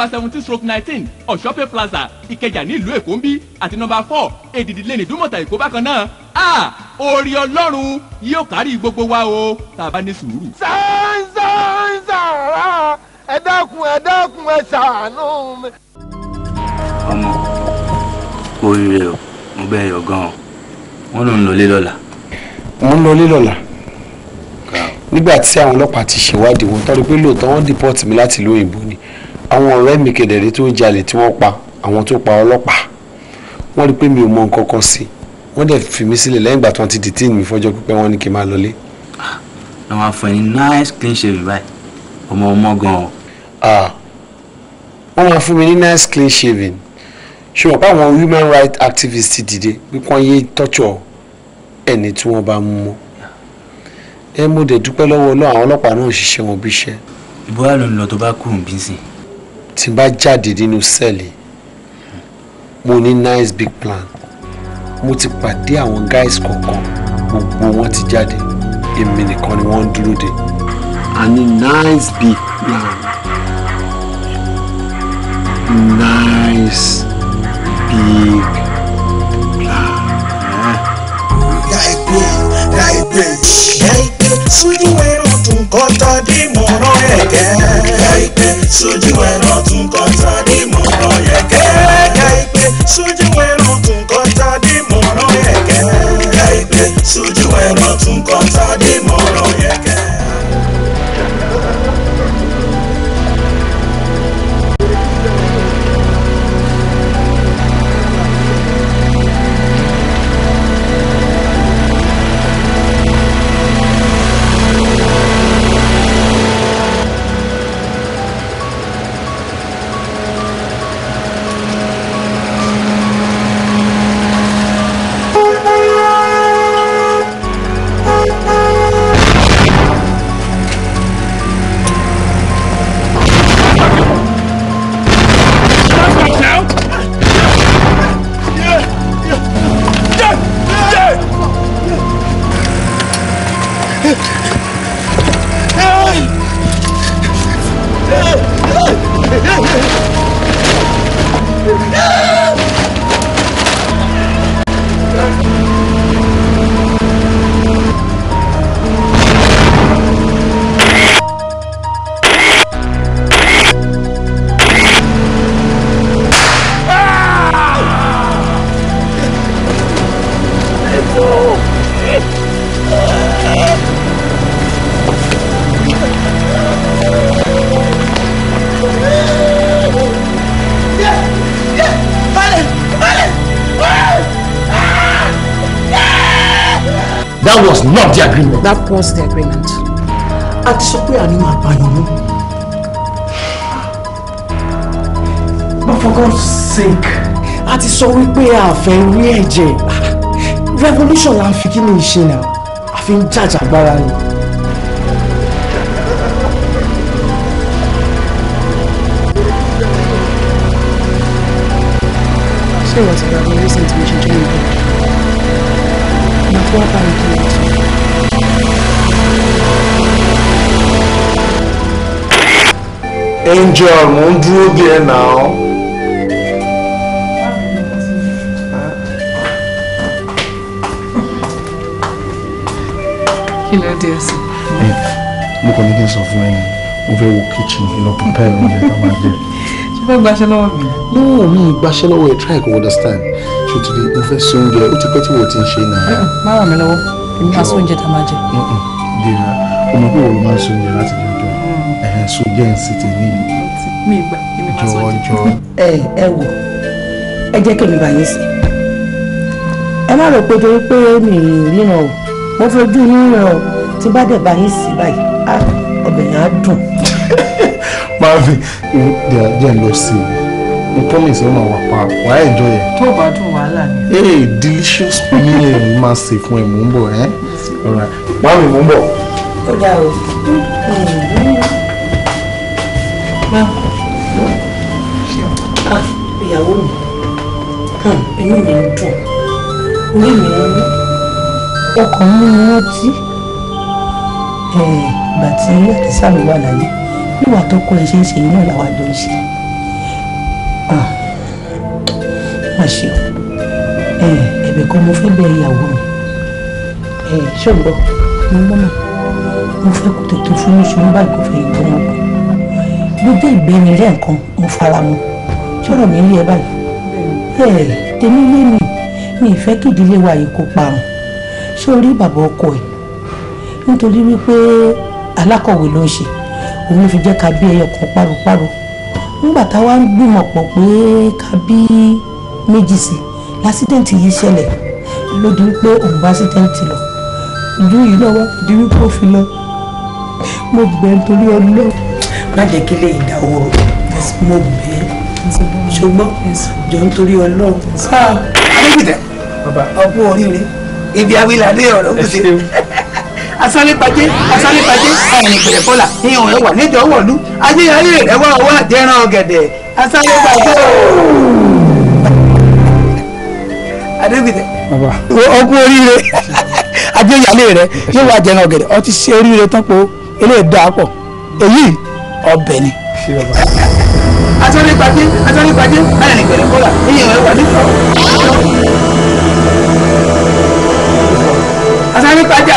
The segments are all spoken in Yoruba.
17/19 Ọ̀ṣọ́pẹ́ Plaza Ìkẹjà nílùú Èkó ń bí àti nọ́mbà 4 Èdìdì Lane Ìdúmọ̀tà Èkó bákan náà. Orí Ọlọ́run yóò kárí gbogbo wa o tá a bá ní sùúrù. Sáárà ẹ dákun ẹ ṣàánú mi. Ọmọ oríire o mo bẹ̀ yọ̀ gan-an wọ́n ló ń lọlé lọ́la. Wọ́n ń lọlé lọ́la nígbà tí àwọn ọlọ́pàá ti ṣèwádìí wọn tọ́rí pé lóòótọ́ wọ́n dìpọ́tì mi láti ìlú òyìnbó ni àwọn ọ̀rẹ́ mi kedere tó jalè tí wọ́n pa àwọn tó pa ọlọ́pàá wọ́n rí pé mi ò mọ nǹkan kan sí wọ́n dẹ̀ fi mí sílẹ̀ lẹ́yìn ìgbà tí wọ́n ti detain mi fọ́jọ́ pípẹ́ wọ́n ní kí n máa lọlé. wọ́n máa fún ẹ ní nice clean shaving báyìí ọmọ gan-an. wọ́n máa fún mi ní nice clean shaving ṣùgbọ́n pé àwọn human rights activists ti dìde pé kí wọ́n yé tọ́jọ́ ẹni tí wọ́n bá mú mọ́. Mo dẹ̀ dúpẹ́ lọ́wọ́ Ọlọ́run àwọn ọlọ́pàá náà ṣiṣẹ́ wọn bí iṣẹ́. Ìbúra ló ń lọ tó bá kúrò bí sí. Tí n bá jáde nínú sẹ́ẹ̀lì mo ní nice big plan mo ti pàdé àwọn guys kọ̀ọ̀kan gbogbo wọn ti jáde èmi nìkan ni wọ́n ń dúró de. A ní nice big plan nice big plan. Sójú ẹ̀rọ tún kọ́ta dé mọ̀ràn ẹ̀kẹ́. Láìpẹ́ sójú ẹ̀rọ tún kọ́ta dé mọ̀ràn ẹ̀kẹ́. Láìpẹ́ sójú ẹ̀rọ tún kọ́ta dé mọ̀ràn ẹ̀kẹ́. Láìpẹ́ sójú ẹ̀rọ tún kọ́ta dé mọ̀ràn ẹ̀kẹ́. That was not the agreement. That was the agreement. A ti sọ pé àní máa pààyàn mọ́. But for God's sake. A ti sọ wípé a fẹ́ rí ẹ̀jẹ̀. Revolution la ń fi kí ni ìṣe náà. A fi ń jàjàgbára ni. Ṣé ìwọ ti gbàgbé recent mission tó ń bọ̀? Ìyàtọ̀ wà báyìí kí ni ìtọ́. Angel, mo ń dúró bí ẹ náà. Kí ló dé sí? Mo kàn ní kí n sọ fún ẹyin, mo fẹ́ wo kitchen kí n lọ prepare oúnjẹ tá a máa jẹ. Ṣé fẹ́ gbaṣẹ́ lọ́wọ́ mi? No, mi gbaṣẹ́ lọ́wọ́ ẹ̀ try to understand. Ṣé o ti di mo fẹ́ sọ oúnjẹ ó ti pẹ́ tí wọ́n ti ń ṣe náà. Má ràn mí lọ́wọ́, èmi máa sọ oúnjẹ tá a máa jẹ. Dèrà, o mọ̀ pé òun máa ń sọ oúnjẹ láti jọjọ. So jẹ́ ń sì tèmi. Mi ìgbà, èmi máa sọ oúnjẹ. Jọ. Ẹ wò, ẹ jẹ́ kí mi bá yín sí. Ẹ má rò pé torí pé mi ríran o, mo fojú ríran o, tí bá dẹ̀ bá yín sí báyìí, ọbẹ̀ yẹn á dùn. Máa fi jẹ́ lọ sí i. Mo promise ọmọ wa pa wàá enjoy ẹ̀. Tó bá dùn wàhálà ni. Delicious meal ni máa ṣe fún ẹ mò ń bọ̀ ẹ́. Máa mi mò ń bọ̀. Ó dá o. Ìyàwó mi, inú mi ń dùn, orí mi ń wú, ọkàn mi ń rántí. Ìgbà tí àtisá mi wà láyé, níwà tó kọ́ ẹ ṣe ń ṣe iná làwọn àjọ ń ṣe. má ṣe o ẹ̀bẹ̀ kan mo fẹ́ bẹ̀ ìyàwó mi ṣọ́gbọ́ mo gbọ́mọ̀ mo fẹ́ kó tètè fún mi ṣùgbọ́n báyìí kò fẹ́ ìgbọ́n wọn gbogbo ìgbẹ́ni lẹ́ẹ̀kan mo fara mu ṣọ́rọ̀ mi lé ẹ báyìí tèmi lé mi ìfẹ́ kí ìdílé wa yìí kó parun ṣé o rí bàbá ọkọ ẹ̀ nítorí wípé alákọ̀wé ló ń ṣe òun ló fi jẹ́ ká bí ẹyọ kan páropáro nígbà táwa ń gbìmọ̀ pọ̀ pé ká bí méjì sí lásídẹ̀ǹtì yìí ṣẹlẹ̀ ló di wípé òun bá ásídẹ̀ǹtì lọ ìlú yìí náà wá di wípé ó fi lọ mo bẹ̀ nítorí ọlọ́ má jẹ́ kí lè dá owó mo bẹ̀ ṣùgbọ́n jọ nítorí ọlọ́ adébìtẹ ọkú oríire ibi awilade ọ̀rọ̀ kù sí asálépajé àyìn ìpìlẹ̀ kọ́là ìhàn ẹ̀wà níjọ́ wọ̀lú ajéyàrí ẹ̀wà owó àjẹrán ọ̀gẹ̀dẹ̀ asálépajé adébìtẹ ọkú oríire ajéyàlé rẹ yóò wá jẹrán ọ̀gẹ̀dẹ̀ ọtí ṣe oríire tán po eléyìí dáa pọ̀ èyí ọbẹ̀ ni asálépajé àyìn ìpìlẹ̀ kọ́là ìhàn ẹ̀wà níjọ́ asálépajé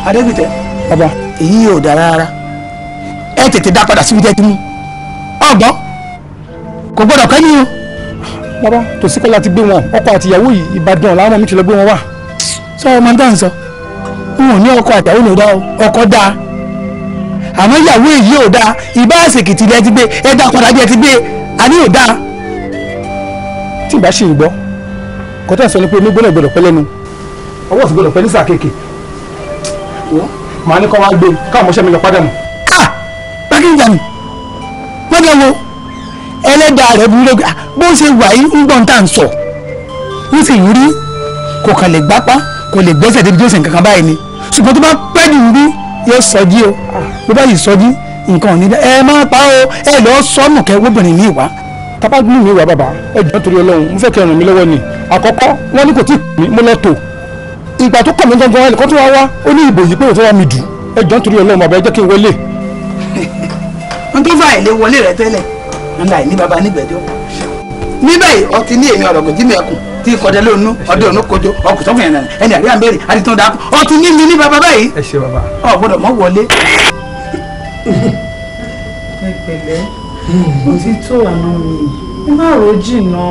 adébìtẹ bàbá èyí yóò dára rárá ẹ tètè dá padà síbi tẹ́tí mú ọgbọ́n kò gbọ́dọ̀ kẹ́ni o. bàbá tòsí kọ́lá ti gbé wọn ọkọ àtìyàwó yìí Ìbàdàn làwọn ọmọ mi ti lọ gbé wọn wá. sọ ọmọ dáhùn sọ n ò ní ọkọ àtìyàwó ní ọdá ọkọ dáa àmọ́ ìyàwó èyí ò dáa ìbá àṣekìtì rẹ ti gbé ẹ dá padà bí ẹ ti gbé àní ò dáa. tí ìbá ṣe ìgbọ́ kọ́tà sọ ni pé omi gbọ́dọ̀ pẹ́ lẹ́nu ọwọ́ òsì gbọ́dọ̀ pẹ́ ní sáà kéèké màá ní kọ́ wá gbé káwọn ọmọọṣẹ́ mi lọ padà nù. pákíńjà mi wọ́n dẹ̀ wo ẹlẹ́dàá rẹ̀ burú lẹ́gbẹ̀ẹ́ bó ṣe wà yí ń gbọ́n tá à ń sọ ń sì ń rí kò kàn lè gbápá kò lè gbẹ́sẹ̀ débi tó ṣe nǹkan kan báyìí ni ṣùgbọ́n tó bá pẹ́ jù ń bí yóò sọjí o bó bá yìí sọjí nǹkan ò ní dá ẹ má pa o ẹ lọ́ọ́ sọ́nù kẹ́ wọ́bìnrin ní ìwà. tábàgbọ́n mi wà bàbá ẹ jọ̀ọ́ torí Ọlọ́run mo fẹ́ kẹ́ ràn mí lọ́wọ́ ni àkọ́kọ́ wọ́n ní kò tí ì pè mí mo lọ tò ìgbà tó kọ̀ mí gangan ẹnìkan tó wá ó ní ìbò yìí pé òtún wá mi dù ẹ jọ̀ọ́ nítorí Ọlọ́run bàbá ẹ jẹ́ kí n wọlé. n tó fà ilé wọlé rẹ tẹ́lẹ̀ ńlá ìní bàbá nígbẹ̀jọ́ níbẹ̀ ọtí ní èmi ọ̀rọ̀ gòjì mẹ́kùn tí ìkọjá lónú ọdẹ ònú kojú ọkùn tó fìyàn ẹni àríyá ń béèrè àdìtàn dàkú ọtí ní mi ní bàbá báyìí. ẹ ṣe bàbá. ọ gbọ́dọ̀ mọ wọlé. ẹ pẹ̀lẹ́ mo ti tó àná mi ẹ má ro jìnnà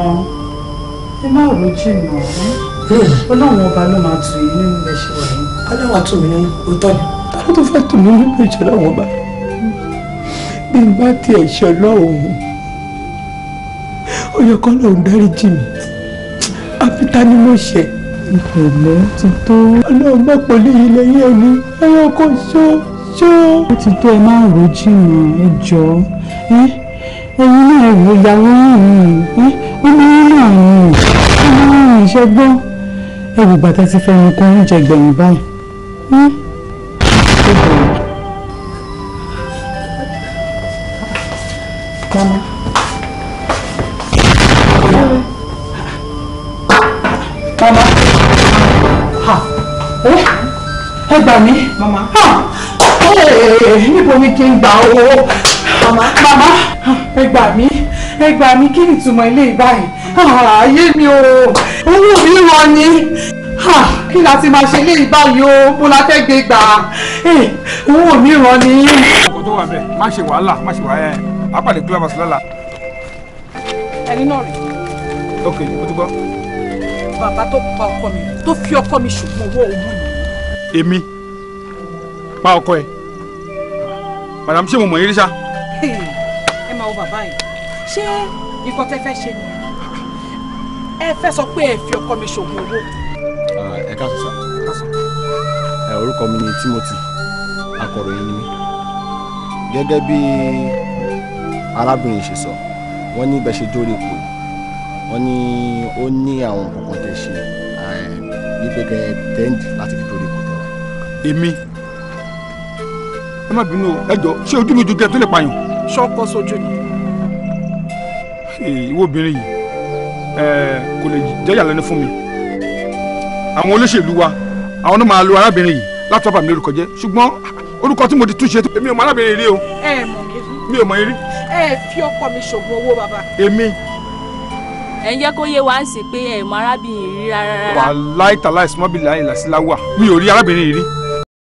Ọlọ́run ọba ló máa tù yín nínú bẹ́ẹ̀ ṣe wà yín. Ọlọ́run àtún mi nínú òótọ́ ni. ta ló tó fẹ́ tù mí nínú ìṣẹ́ lọ́wọ́ bá bí n bá tiẹ̀ ṣe Ọlọ́run ó yẹ kọ́ lóun dáríjì mi àbíta ni mo ṣe. ìpẹ̀lẹ́ ti tó. Ọlọ́run má pọ̀ léyìn lẹ́yìn ẹni ẹ̀yọ́ kan ṣó. ó ti tó ẹ má ro jìnnà ẹ jọ̀ọ́ ẹ̀yin náà wò ìyàwó yìí ọmọ yín náà ni ìṣẹ́gbọ́n ẹ̀rù bàtà ti fẹ́ ẹni kan oúnjẹ gbẹ̀yìn báyìí. Mama. Mama. Ẹ gbà mí. Mama. Níbo ni kí n gbà owó? Mama. Ẹ gbà mí kí ni ìtumọ̀ ilé ìbáyìí? Ayé mi o. Owó mi rọ ni. Kí la ti máa ṣe ilé ìbáyìí o? Mo la fẹ́ gbé gbà. Owó mi rọ ni. ọkọ tó wà bẹ́ẹ̀ má ṣe wàhálà àpàdé clavers lọ́la. Ẹni náà rè. ok mo ti gbọ́. Bàbá tó pa ọkọ mi tó fi ọkọ mi ṣùgbọ́n owó òun ni. èmi pa ọkọ ẹ madam ṣé mo mọ̀ yín rí ṣá. Ẹ máa wo bàbá yìí ṣé nǹkan tẹ́ fẹ́ ṣe ni ẹ fẹ́ sọ pé ẹ fi ọkọ mi ṣògùn owó. ẹ káàsán sá orúkọ mi ni Timothy akọ̀ròyìn ni mí gẹ́gẹ́ bí arábìnrin ṣe sọ wọ́n ní bẹ́ẹ̀ ṣe dórí ipò wọ́n ní ó ní àwọn kankan tẹ̀ ṣe wípé kẹ́ ẹ tẹ́ǹdì láti fi dórí ipò tẹ̀wá. èmi ẹ má bínú ẹ jọ ṣé ojú mi ju gẹ tó lè pààyàn. ṣọ́kọ sójú ni. ìwọ obìnrin yìí kò lè jẹ́ ìyàlẹ́nu fún mi àwọn olóṣèlú wa àwọn náà máa lo arábìnrin yìí láti ọba mi lórúkọ jẹ́ ṣùgbọ́n orúkọ tí mo ti túnṣe èmi ò mọ arábìnrin rí o. Ẹ mọ̀ mi rí. mi ò mọ eré. ẹ fi ọkọ mi ṣògùn owó bàbá. èmi. ẹ ń jẹ́ kó yé wa ń sè pé ẹ̀ mọ arábìnrin rí rárá. wàhálà ìtàlá ìsúnmọ́bìlì àyìnlá sí láwà mi ò rí arábìnrin yìí rí.